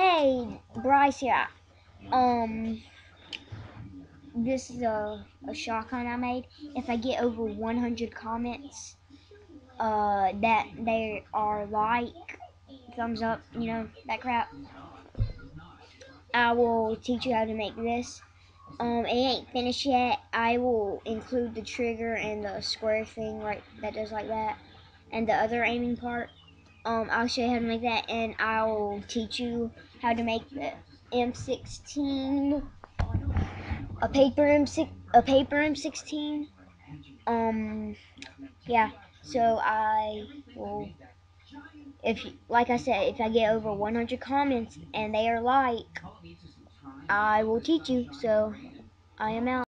Hey, Bryce here. This is a shotgun I made. If I get over 100 comments, that they are like, thumbs up, that crap, I will teach you how to make this. It ain't finished yet. I will include the trigger and the square thing right that does like that, and the other aiming part. I'll show you how to make that, and I'll teach you how to make the M16, a paper M16. Yeah. So I will, if like I said, if I get over 100 comments and they are like, I will teach you. So I am out.